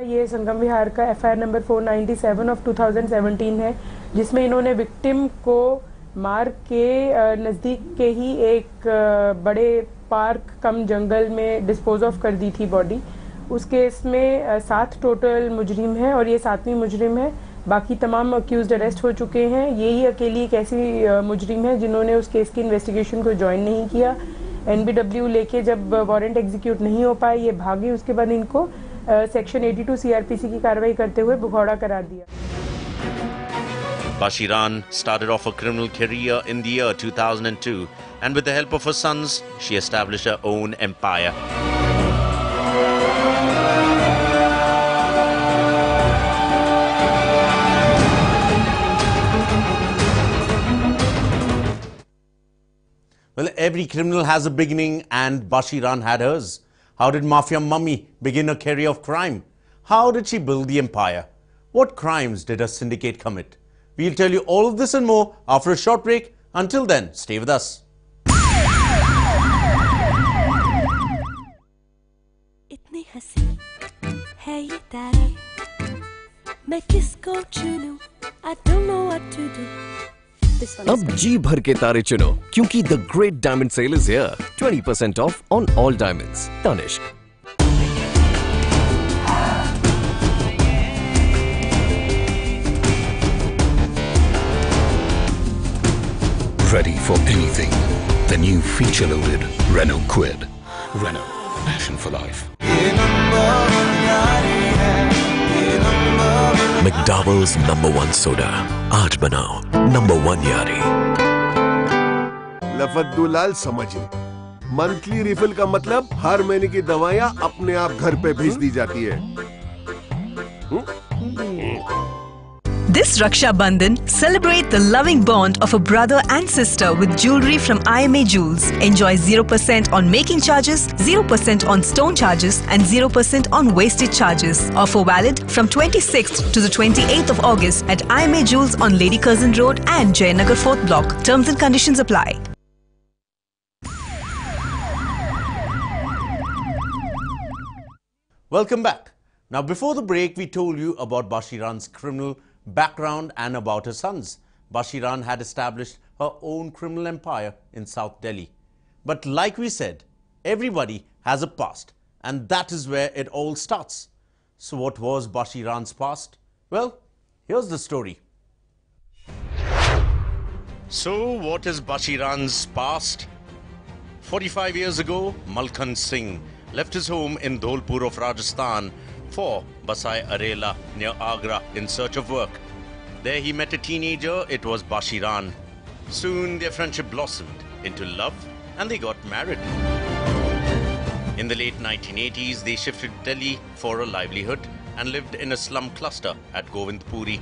ये संगम विहार का FIR नंबर 497 ऑफ 2017 है, जिसमें इन्होंने विक्टिम को मार के नज़दीक के ही एक बड़े पार्क कम जंगल में डिस्पोज ऑफ कर दी थी बॉडी। उस केस में 7 टोटल मुजरिम हैं और ये 7वीं मुजरिम है। बाकी तमाम अक्यूज्ड अरेस्ट हो चुके हैं। यही अकेली एक ऐसी मुजरिम है जिन्होंने उस केस की इन्वेस्टिगेशन को ज्वाइन नहीं किया। NBW लेके जब वारंट एग्जीक्यूट नहीं हो पाए, ये भागे। उसके बाद इनको सेक्शन 82 CRPC की कार्रवाई करते हुए भगौड़ा करार दिया। Bashiran started off a criminal career in the year 2002, and with the help of her sons, she established her own empire. Well, every criminal has a beginning, and Bashiran had hers. How did Mafia Mummy begin a career of crime? How did she build the empire? What crimes did her syndicate commit? We'll tell you all of this and more after a short break. Until then, stay with us. इतनी हंसी है ये तारीफ, मैं किसको चुनूं? I don't know what to do. अब जी भर के तारे चुनो, क्योंकि the great diamond sale is here. 20% off on all diamonds. Tanishq. Ready for anything. The new feature-loaded Renault Kwid. Renault, passion for life. McDowell's #1 soda. आज बनाओ #1 यारी। लफद्दुलाल समझे, मंथली रिफिल का मतलब हर महीने की दवाइयाँ अपने आप घर पे भेज दी जाती है। This Raksha Bandhan, celebrate the loving bond of a brother and sister with jewelry from IMA Jewels. Enjoy 0% on making charges, 0% on stone charges and 0% on wastage charges. Offer valid from 26th to the 28th of August at IMA Jewels on Lady Curzon Road and Jayanagar 4th Block. Terms and conditions apply. Welcome back. Now, before the break, we told you about Bashiran's criminal background and about her sons. Bashiran had established her own criminal empire in South Delhi. But like we said, everybody has a past, and that is where it all starts. So what was Bashiran's past? Well, here's the story. So what is Bashiran's past? 45 years ago, Malkhan Singh left his home in Dholpur of Rajasthan for Basai Arela near Agra in search of work. There he met a teenager. It was Bashiran. Soon their friendship blossomed into love and they got married. In the late 1980s, they shifted to Delhi for a livelihood and lived in a slum cluster at Govindpuri.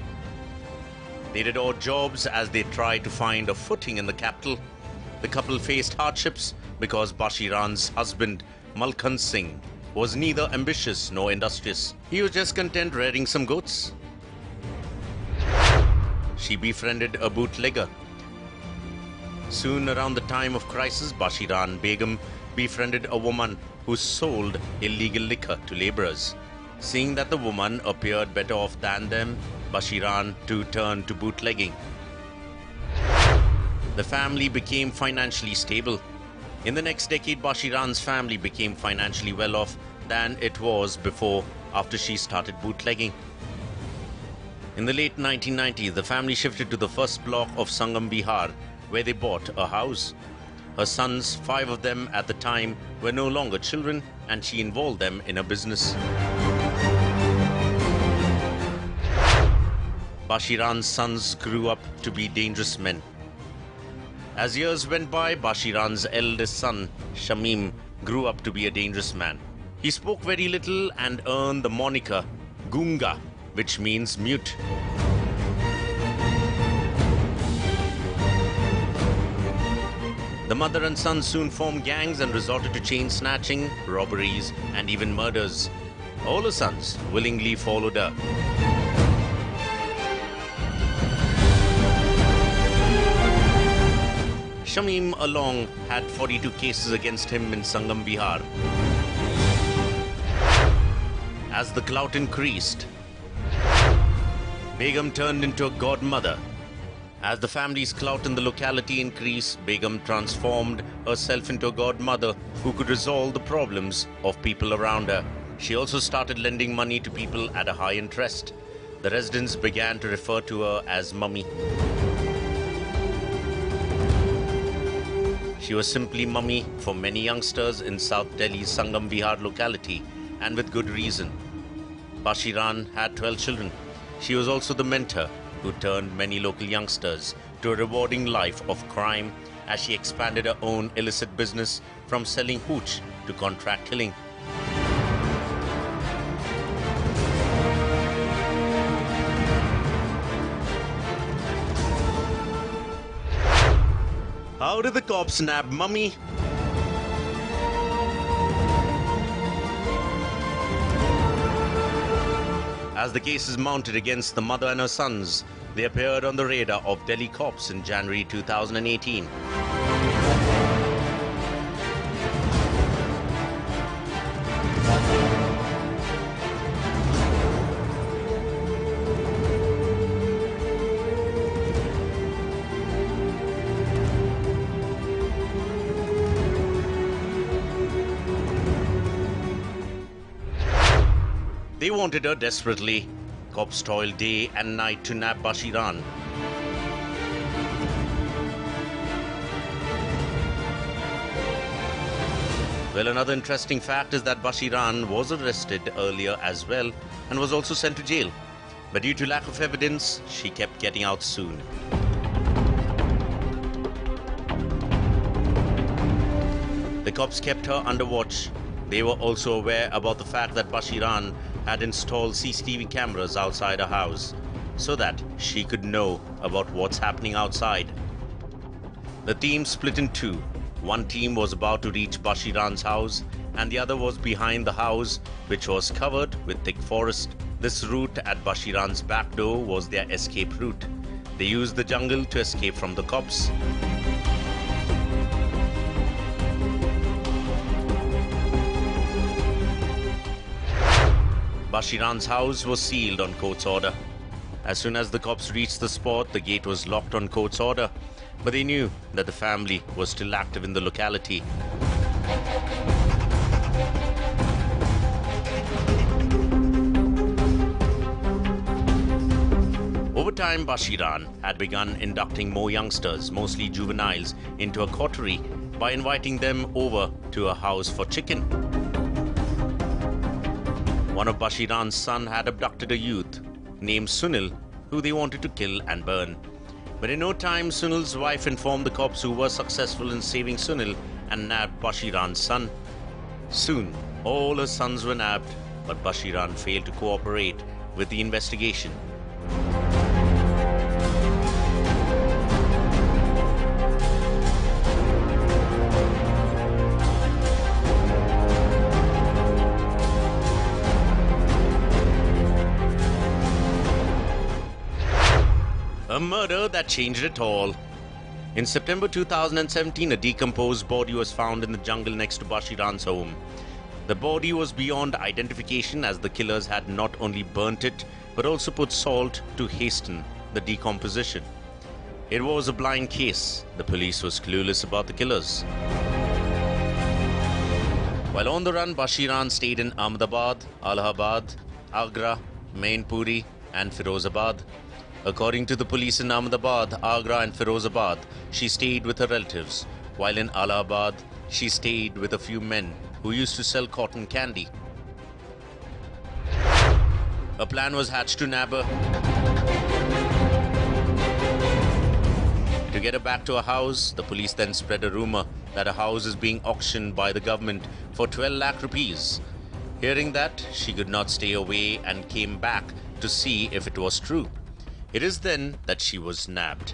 They did odd jobs as they tried to find a footing in the capital. The couple faced hardships because Bashiran's husband, Malkhan Singh, was neither ambitious nor industrious. He was just content rearing some goats. She befriended a bootlegger. Soon around the time of crisis, Bashiran Begum befriended a woman who sold illegal liquor to labourers. Seeing that the woman appeared better off than them, Bashiran too turned to bootlegging. The family became financially stable. In the next decade, Bashiran's family became financially well off than it was before, after she started bootlegging. In the late 1990s, the family shifted to the first block of Sangam, Bihar, where they bought a house. Her sons, 5 of them at the time, were no longer children, and she involved them in a business. Bashiran's sons grew up to be dangerous men. As years went by, Bashiran's eldest son, Shamim, grew up to be a dangerous man. He spoke very little and earned the moniker Gunga, which means mute. The mother and son soon formed gangs and resorted to chain snatching, robberies, and even murders. All her sons willingly followed her. Shamim alone had 42 cases against him in Sangam, Bihar. As the clout increased, Begum turned into a godmother. As the family's clout in the locality increased, Begum transformed herself into a godmother who could resolve the problems of people around her. She also started lending money to people at a high interest. The residents began to refer to her as Mummy. She was simply Mummy for many youngsters in South Delhi's Sangam Bihar locality, and with good reason. Bashiran had 12 children. She was also the mentor who turned many local youngsters to a rewarding life of crime as she expanded her own illicit business from selling hooch to contract killing. How did the cops nab Mummy? As the cases mounted against the mother and her sons, they appeared on the radar of Delhi cops in January 2018. They wanted her desperately. Cops toiled day and night to nab Bashiran. Well, another interesting fact is that Bashiran was arrested earlier as well and was also sent to jail. But due to lack of evidence, she kept getting out soon. The cops kept her under watch. They were also aware about the fact that Bashiran had installed CCTV cameras outside her house so that she could know about what's happening outside. The team split in two. One team was about to reach Bashiran's house and the other was behind the house, which was covered with thick forest. This route at Bashiran's back door was their escape route. They used the jungle to escape from the cops. Bashiran's house was sealed on court's order. As soon as the cops reached the spot, the gate was locked on court's order. But they knew that the family was still active in the locality. Over time, Bashiran had begun inducting more youngsters, mostly juveniles, into a coterie by inviting them over to a house for chicken. One of Bashiran's sons had abducted a youth named Sunil, who they wanted to kill and burn. But in no time, Sunil's wife informed the cops, who were successful in saving Sunil and nabbed Bashiran's son. Soon, all her sons were nabbed, but Bashiran failed to cooperate with the investigation. A murder that changed it all. In September 2017, a decomposed body was found in the jungle next to Bashiran's home. The body was beyond identification as the killers had not only burnt it, but also put salt to hasten the decomposition. It was a blind case. The police was clueless about the killers. While on the run, Bashiran stayed in Ahmedabad, Allahabad, Agra, Mainpuri and Firozabad. According to the police in Ahmedabad, Agra and Firozabad, she stayed with her relatives, while in Allahabad, she stayed with a few men who used to sell cotton candy. A plan was hatched to nab her. To get her back to her house, the police then spread a rumor that her house is being auctioned by the government for 12 lakh rupees. Hearing that, she could not stay away and came back to see if it was true. It is then that she was nabbed.